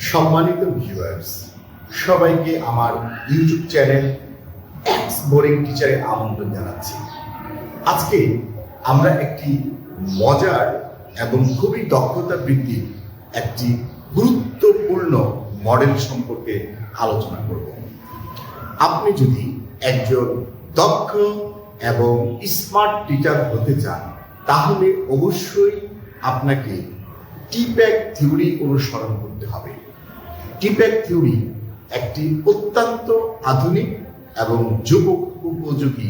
সম্মানিত ভিউয়ার্স, সবাইকে আমার ইউটিউব চ্যানেল এক্স বোরিং টিচারে আমন্ত্রণ জানাচ্ছি। আজকে আমরা একটি মজার এবং খুবই দক্ষতা বৃদ্ধির একটি গুরুত্বপূর্ণ মডেল সম্পর্কে আলোচনা করব। আপনি যদি একজন দক্ষ এবং স্মার্ট টিচার হতে চান, তাহলে অবশ্যই আপনাকে টিপ্যাক থিওরি অনুসরণ করতে হবে। টিপ্যাক থিওরি একটি অত্যন্ত আধুনিক এবং যুব উপযোগী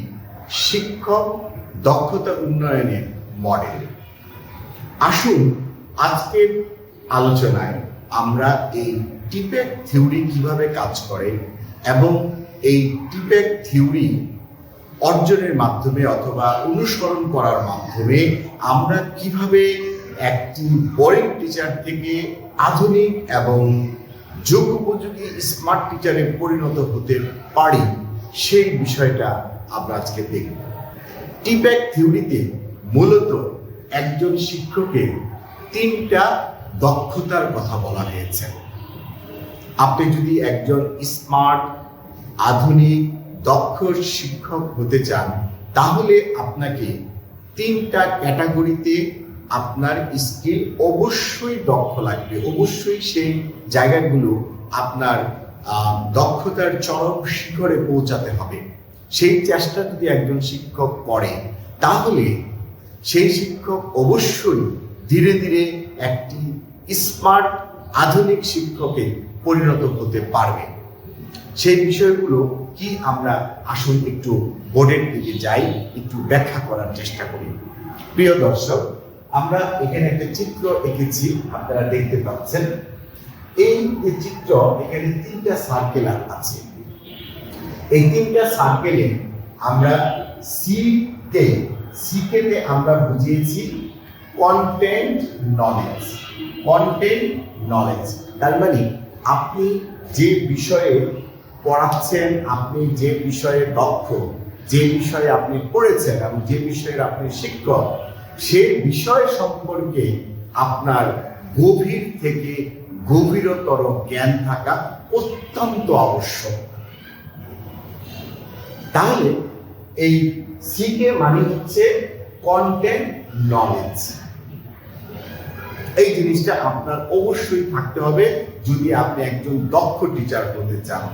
শিক্ষক দক্ষতা উন্নয়নের মডেল। আসুন আজকের আলোচনায় আমরা এই টিপ্যাক থিওরি কিভাবে কাজ করে এবং এই টিপ্যাক থিওরি অর্জনের মাধ্যমে অথবা অনুসরণ করার মাধ্যমে আমরা কিভাবে একটি বোরিং টিচার থেকে আধুনিক এবং যোগ উপযোগী স্মার্ট টিচারে পরিণত হতে পারি, সেই বিষয়টা আমরা আজকে দেখব। টিপ্যাক থিওরিতে মূলত একজন শিক্ষকের তিনটা দক্ষতার কথা বলা হয়েছে। আপনি যদি একজন স্মার্ট আধুনিক দক্ষ শিক্ষক হতে চান, তাহলে আপনাকে তিনটা ক্যাটাগরিতে আপনার স্কিল অবশ্যই দক্ষ লাগবে। অবশ্যই সেই জায়গাগুলো আপনার দক্ষতার চরম শিখরে পৌঁছাতে হবে। সেই চেষ্টা যদি একজন শিক্ষক করে, তাহলে সেই শিক্ষক অবশ্যই ধীরে ধীরে একটি স্মার্ট আধুনিক শিক্ষকে পরিণত হতে পারবে। সেই বিষয়গুলো কি আমরা আসুন একটু বোর্ডের দিকে যাই, একটু ব্যাখ্যা করার চেষ্টা করি। প্রিয় দর্শক, আমরা এখানে একটা চিত্র এঁকেছি, আপনারা দেখতে পাচ্ছেন। এই যে চিত্র, এখানে তিনটা সার্কেল আছে। এই তিনটা সার্কেলে আমরা সিকে আমরা বুঝিয়েছি কন্টেন্ট নলেজ। কন্টেন্ট নলেজ তার মানে আপনি যে বিষয়ে পড়াচ্ছেন, আপনি যে বিষয়ে দক্ষ, যে বিষয়ে আপনি পড়েছেন এবং যে বিষয়ের আপনি শিক্ষক, সেই বিষয় সম্পর্কে আপনার গভীর থেকে গভীরতর জ্ঞান থাকা অত্যন্ত আবশ্যক। তাহলে এই সিকে মানে হচ্ছে কন্টেন্ট নলেজ। এই জিনিসটা আপনার অবশ্যই থাকতে হবে যদি আপনি একজন দক্ষ টিচার হতে চান।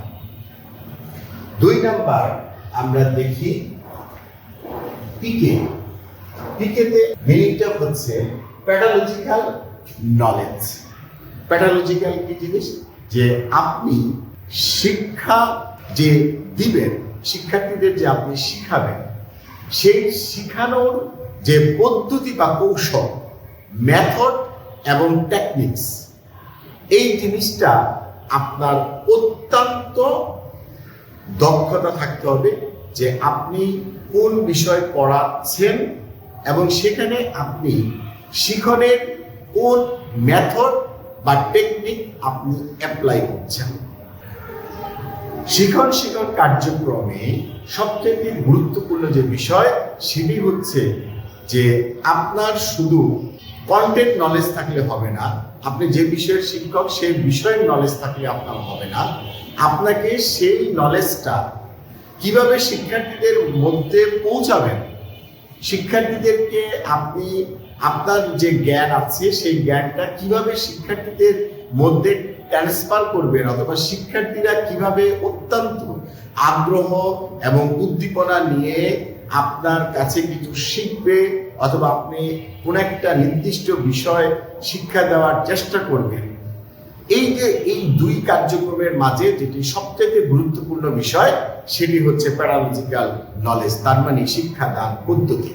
2 নাম্বার আমরা দেখি পিকে। পিকেতে মিনিংটা হচ্ছে প্যাডালজিক্যাল নলেজ। প্যাডালজিক্যাল কি জিনিস? যে আপনি শিক্ষা যে দিবেন, শিক্ষার্থীদের যে আপনি শিখাবেন, সেই শিখানোর যে পদ্ধতি বা কৌশল, মেথড এবং টেকনিক্স, এই জিনিসটা আপনার অত্যন্ত দক্ষতা থাকতে হবে। যে আপনি কোন বিষয় পড়াচ্ছেন এবং সেখানে আপনি শিখনের কোন মেথড বা টেকনিক আপনি অ্যাপ্লাই করছেন। শিখন কার্যক্রমে সবথেকে গুরুত্বপূর্ণ যে বিষয়, সেটি হচ্ছে যে আপনার শুধু কন্টেন্ট নলেজ থাকলে হবে না। আপনি যে বিষয়ের শিক্ষক, সেই বিষয়ের নলেজ থাকলে আপনার হবে না। আপনাকে সেই নলেজটা কিভাবে শিক্ষার্থীদের মধ্যে পৌঁছাবেন, শিক্ষার্থীদেরকে আপনি আপনার যে জ্ঞান আছে সেই জ্ঞানটা কিভাবে শিক্ষার্থীদের মধ্যে ট্রান্সফার করবেন, অথবা শিক্ষার্থীরা কিভাবে অত্যন্ত আগ্রহ এবং উদ্দীপনা নিয়ে আপনার কাছে কিছু শিখবে, অথবা আপনি কোন একটা নির্দিষ্ট বিষয় শিক্ষা দেওয়ার চেষ্টা করবেন। এই যে এই 2 কার্যক্রমের মাঝে যেটি সবচেয়ে গুরুত্বপূর্ণ বিষয়, সেটি হচ্ছে প্যাডালজিক্যাল নলেজ, তার মানে শিক্ষাদান পদ্ধতি।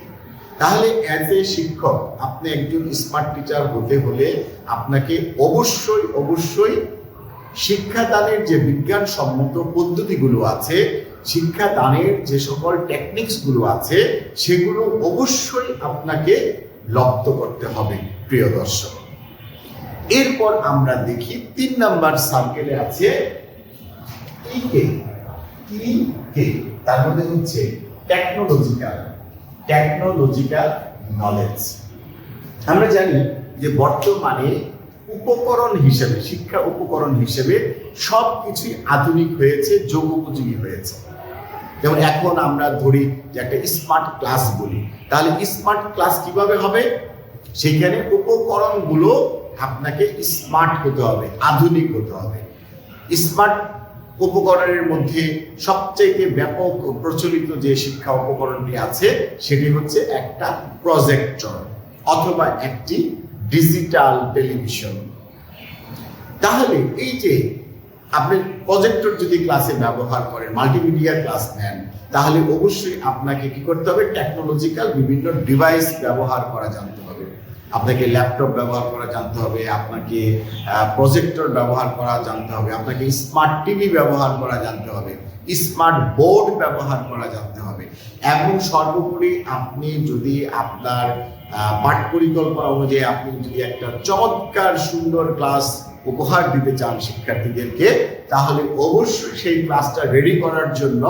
তাহলে অ্যাজ এ শিক্ষক আপনি একজন স্মার্ট টিচার হতে হলে আপনাকে অবশ্যই শিক্ষাদানের যে বিজ্ঞানসম্মত পদ্ধতিগুলো আছে, শিক্ষাদানের যে সকল টেকনিক্সগুলো আছে, সেগুলো অবশ্যই আপনাকে রপ্ত করতে হবে। প্রিয় দর্শক, এরপর আমরা দেখি 3 নাম্বার সার্কেলে আছে টিকে। তার মধ্যে হচ্ছে টেকনোলজিক্যাল নলেজ। আমরা জানি যে বর্তমানে উপকরণ হিসেবে, শিক্ষা উপকরণ হিসেবে সব কিছুই আধুনিক হয়েছে, যুগোপযোগী হয়েছে। যেমন এখন আমরা ধরি যে একটা স্মার্ট ক্লাস বলি, তাহলে স্মার্ট ক্লাস কিভাবে হবে? সেখানে উপকরণগুলো আপনাকে স্মার্ট হতে হবে, আধুনিক হতে হবে। স্মার্ট উপকরণের মধ্যে সবচেয়ে ব্যাপক প্রচলিত যে শিক্ষা উপকরণটি আছে সেটি হচ্ছে একটা প্রজেক্টর অথবা একটি ডিজিটাল টেলিভিশন। তাহলে এই যে আপনি প্রজেক্টর যদি ক্লাসে ব্যবহার করেন, মাল্টিমিডিয়া ক্লাস নেন, তাহলে অবশ্যই আপনাকে কি করতে হবে? টেকনোলজিক্যাল বিভিন্ন ডিভাইস ব্যবহার করা জানতে হবে। আপনাকে ল্যাপটপ ব্যবহার করা জানতে হবে, আপনাকে প্রজেক্টর ব্যবহার করা জানতে হবে, আপনাকে স্মার্ট টিভি ব্যবহার করা জানতে হবে, স্মার্ট বোর্ড ব্যবহার করা জানতে হবে। এবং সর্বোপরি আপনি যদি আপনার পাঠ পরিকল্পনা অনুযায়ী আপনি যদি একটা চমৎকার সুন্দর ক্লাস উপহার দিতে চান শিক্ষার্থীদেরকে, তাহলে অবশ্যই সেই ক্লাসটা রেডি করার জন্য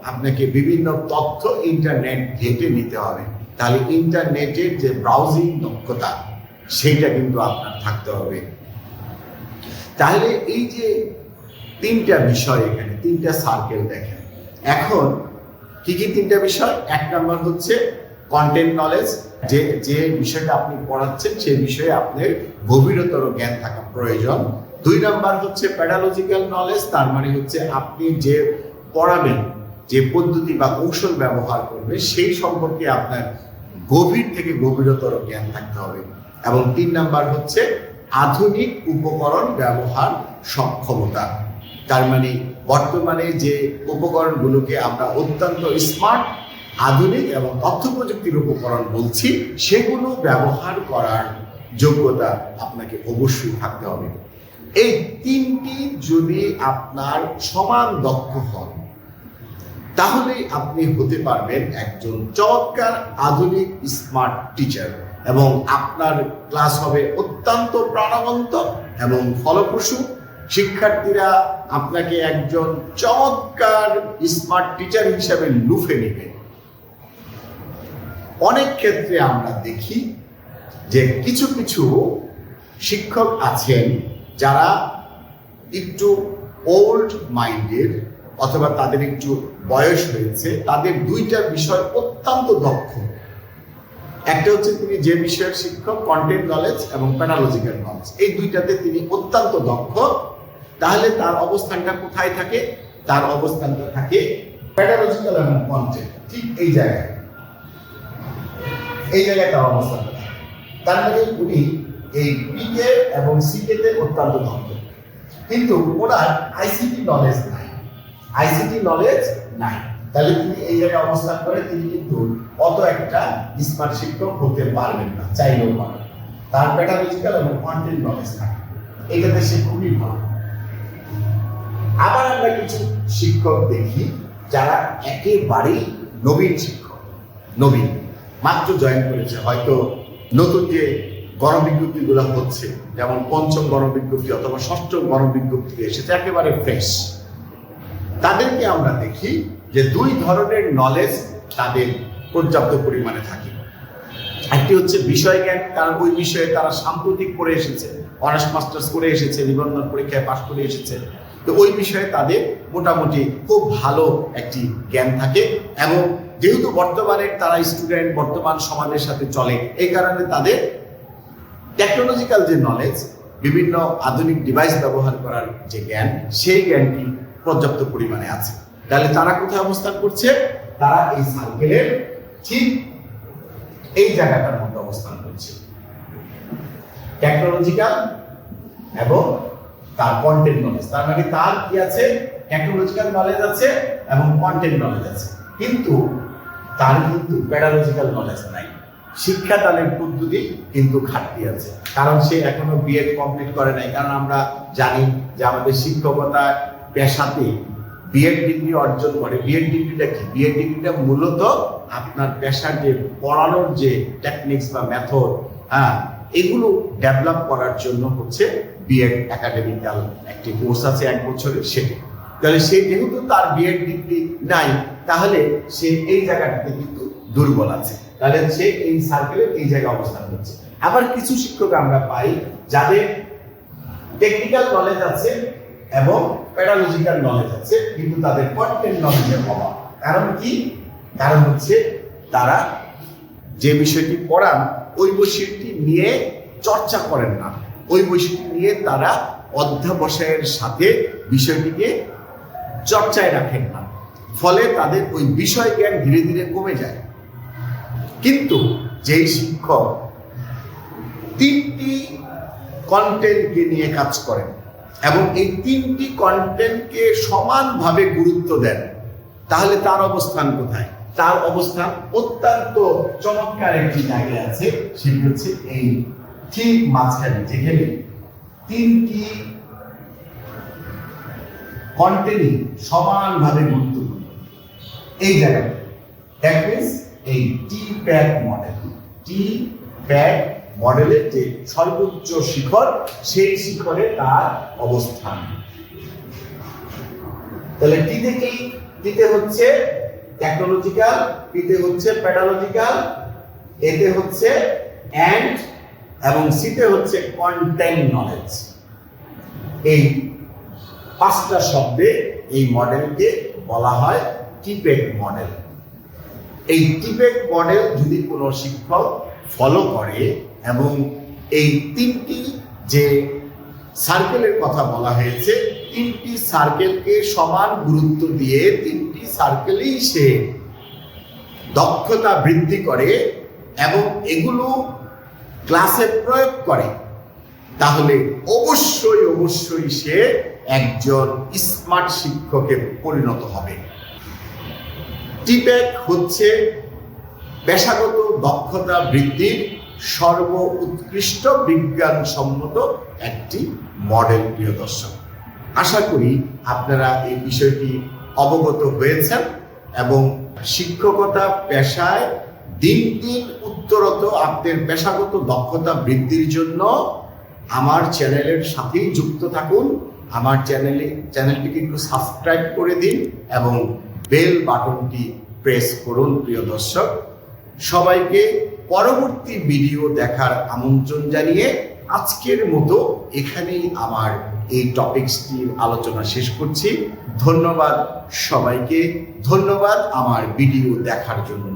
আপনাকে বিভিন্ন তথ্য ইন্টারনেট ঘেঁটে নিতে হবে। তাহলে ইন্টারনেটের যে ব্রাউজিং দক্ষতা সেইটা কিন্তু আপনার থাকতে হবে। তাহলে এই যে তিনটা বিষয়, এখানে তিনটা সার্কেল দেখেন। এখন কি কি তিনটা বিষয়? এক নম্বর হচ্ছে কন্টেন্ট নলেজ, যে বিষয়টা আপনি পড়াচ্ছেন সেই বিষয়ে আপনার গভীরতর জ্ঞান থাকা প্রয়োজন। দুই নম্বর হচ্ছে প্যাডালজিক্যাল নলেজ, তার মানে হচ্ছে আপনি যে পড়াবেন, যে পদ্ধতি বা কৌশল ব্যবহার করবে সেই সম্পর্কে আপনার গভীর থেকে গভীরতর জ্ঞান থাকতে হবে। এবং তিন নাম্বার হচ্ছে আধুনিক উপকরণ ব্যবহার সক্ষমতা, তার মানে বর্তমানে যে উপকরণগুলোকে আমরা অত্যন্ত স্মার্ট, আধুনিক এবং তথ্য প্রযুক্তির উপকরণ বলছি, সেগুলো ব্যবহার করার যোগ্যতা আপনাকে অবশ্যই থাকতে হবে। এই তিনটি যদি আপনার সমান দক্ষ হন, তাহলে আপনি হতে পারবেন একজন চমৎকার আধুনিক স্মার্ট টিচার, এবং আপনার ক্লাস হবে অত্যন্ত প্রাণবন্ত এবং ফলপ্রসূ। শিক্ষার্থীরা আপনাকে একজন চমৎকার স্মার্ট টিচার হিসেবে লুফে নেবে। অনেক ক্ষেত্রে আমরা দেখি যে কিছু কিছু শিক্ষক আছেন যারা একটু ওল্ড মাইন্ডের, অথবা তাদের একটু বয়স হয়েছে, তাদের দুইটা বিষয় অত্যন্ত দক্ষ। একটা হচ্ছে তিনি যে বিষয়ের শিক্ষক, কন্টেন্ট নলেজ এবং প্যাডালজিক্যাল নলেজ, এই দুইটাতে তিনি অত্যন্ত দক্ষ। তাহলে তার অবস্থানটা কোথায় থাকে? তার অবস্থানটা থাকে প্যাডালজিক্যাল এবং কন্টেন্ট, ঠিক এই জায়গায়, এই জায়গায় তার অবস্থানটা থাকে। তার মানে উনি এই পিকে এবং সিকেতে অত্যন্ত দক্ষ, কিন্তু ওনার আইসিটি নলেজ নাই, আইসিটি নলেজ নাই। তাহলে তিনি এই জায়গায় অবস্থান করে তিনি কিন্তু অত একটা স্মার্ট শিক্ষক হতে পারবেন না, চাইলেও পারবেন। তার প্যাডাগজিক্যাল এবং কন্টেন্ট নলেজ থাকে, এটাতে সে খুবই ভালো। আবার আমরা কিছু শিক্ষক দেখি যারা একেবারেই নবীন শিক্ষক, নবীন, মাত্র জয়েন করেছে, হয়তো নতুন যে গণবিজ্ঞপ্তিগুলো হচ্ছে, যেমন পঞ্চম গণবিজ্ঞপ্তি অথবা ষষ্ঠ গণবিজ্ঞপ্তি এসেছে, একেবারে ফ্রেশ। তাদেরকে আমরা দেখি যে দুই ধরনের নলেজ তাদের পর্যাপ্ত পরিমাণে থাকে। একটি হচ্ছে বিষয় জ্ঞান, কারণ ওই বিষয়ে তারা সাম্প্রতিক পড়ে এসেছে, অনার্স মাস্টার্স করে এসেছে, নিবন্ধন পরীক্ষায় পাশ করে এসেছে, তো ওই বিষয়ে তাদের মোটামুটি খুব ভালো একটি জ্ঞান থাকে। এবং যেহেতু বর্তমানে তারা স্টুডেন্ট, বর্তমান সমাজের সাথে চলে, এই কারণে তাদের টেকনোলজিক্যাল যে নলেজ, বিভিন্ন আধুনিক ডিভাইস ব্যবহার করার যে জ্ঞান, সেই জ্ঞানটি পর্যাপ্ত পরিমাণে আছে। তাহলে তারা কোথায় অবস্থান করছে? তারা এই সার্কেলের ঠিক এই জায়গাটার মধ্যে অবস্থান করছে, টেকনোলজিক্যাল এবং তার কন্টেন্ট নলেজ। তার মানে তার কি আছে? টেকনোলজিক্যাল নলেজ আছে এবং কন্টেন্ট নলেজ আছে, কিন্তু তার কিন্তু প্যাডাগজিক্যাল নলেজ নাই, শিক্ষাদানের পদ্ধতি কিন্তু ঘাটতি আছে, কারণ সে এখনো বিএড কমপ্লিট করে নাই। কারণ আমরা জানি যে আমাদের শিক্ষকতা পেশাতে বিএড ডিগ্রি অর্জন করে। বিএড ডিগ্রিটা কি? বিএড ডিগ্রিটা মূলত আপনার পেশার যে পড়ানোর যে টেকনিক্স বা মেথড, এগুলো ডেভেলপ করার জন্য হচ্ছে বিএড একাডেমিক্যাল একটি কোর্স আছে 1 বছরের, সেটি। তাহলে সে যেহেতু তার বিএড ডিগ্রি নাই, তাহলে সে এই জায়গাটাতে কিন্তু দুর্বল আছে, তাহলে সে এই সার্কেলের এই জায়গায় অবস্থান করছে। আবার কিছু শিক্ষক আমরা পাই যাদের টেকনিক্যাল নলেজ আছে এবং প্যাডাগজিক্যাল নলেজ আছে, কিন্তু তাদের কন্টেন্ট নলেজের অভাব। কারণ কি? কারণ হচ্ছে তারা যে বিষয়টি পড়ান ওই বিষয়টি নিয়ে চর্চা করেন না, ওই বিষয়টি নিয়ে তারা অধ্যাবসায়ের সাথে বিষয়টিকে চর্চায় রাখেন না, ফলে তাদের ওই বিষয় জ্ঞান ধীরে ধীরে কমে যায়। কিন্তু যেই শিক্ষক 3টি কন্টেন্টকে নিয়ে কাজ করেন এবং এই 3টি কন্টেন্টকে সমানভাবে গুরুত্ব দেন, তাহলে তার অবস্থান কোথায়? তার অবস্থান অত্যন্ত চমৎকার একটি জায়গায় আছে, সেটি হচ্ছে এই ঠিক মাঝখানে, যেখানে 3টি কন্টেন্টই সমানভাবে গুরুত্বপূর্ণ। এই জায়গাটা দ্যাট মিনস এই টি-প্যাক মডেল, টি-প্যাক মডেলের যে সর্বোচ্চ শিখর, সেই শিখরে তার অবস্থান। তাহলে টিতে হচ্ছে টেকনোলজিক্যাল, পিতে হচ্ছে প্যাডাগজিক্যাল, এতে হচ্ছে অ্যান্ড এবং সিতে হচ্ছে কন্টেন্ট নলেজ। এই 5টা শব্দে এই মডেলকে বলা হয় টি-প্যাক মডেল। এই টি-প্যাক মডেল যদি কোনো শিক্ষক ফলো করে এবং এই 3টি যে সার্কেলের কথা বলা হয়েছে, 3টি সার্কেলকে সমান গুরুত্ব দিয়ে 3টি সার্কেলেই সে দক্ষতা বৃদ্ধি করে এবং এগুলো ক্লাসে প্রয়োগ করে, তাহলে অবশ্যই সে একজন স্মার্ট শিক্ষকে পরিণত হবে। টি-প্যাক হচ্ছে পেশাগত দক্ষতা বৃদ্ধির সর্বোৎকৃষ্ট বিজ্ঞানসম্মত একটি মডেল। প্রিয় দর্শক, আশা করি আপনারা এই বিষয়টি অবগত হয়েছেন এবং শিক্ষকতা পেশায় দিন দিন উত্তরত আপনাদের পেশাগত দক্ষতা বৃদ্ধির জন্য আমার চ্যানেলের সাথেই যুক্ত থাকুন। আমার চ্যানেলটিকে একটু সাবস্ক্রাইব করে দিন এবং বেল বাটনটি প্রেস করুন। প্রিয় দর্শক, সবাইকে পরবর্তী ভিডিও দেখার আমন্ত্রণ জানিয়ে আজকের মতো এখানেই আমার এই টপিকসটির আলোচনা শেষ করছি। ধন্যবাদ সবাইকে, ধন্যবাদ আমার ভিডিও দেখার জন্য।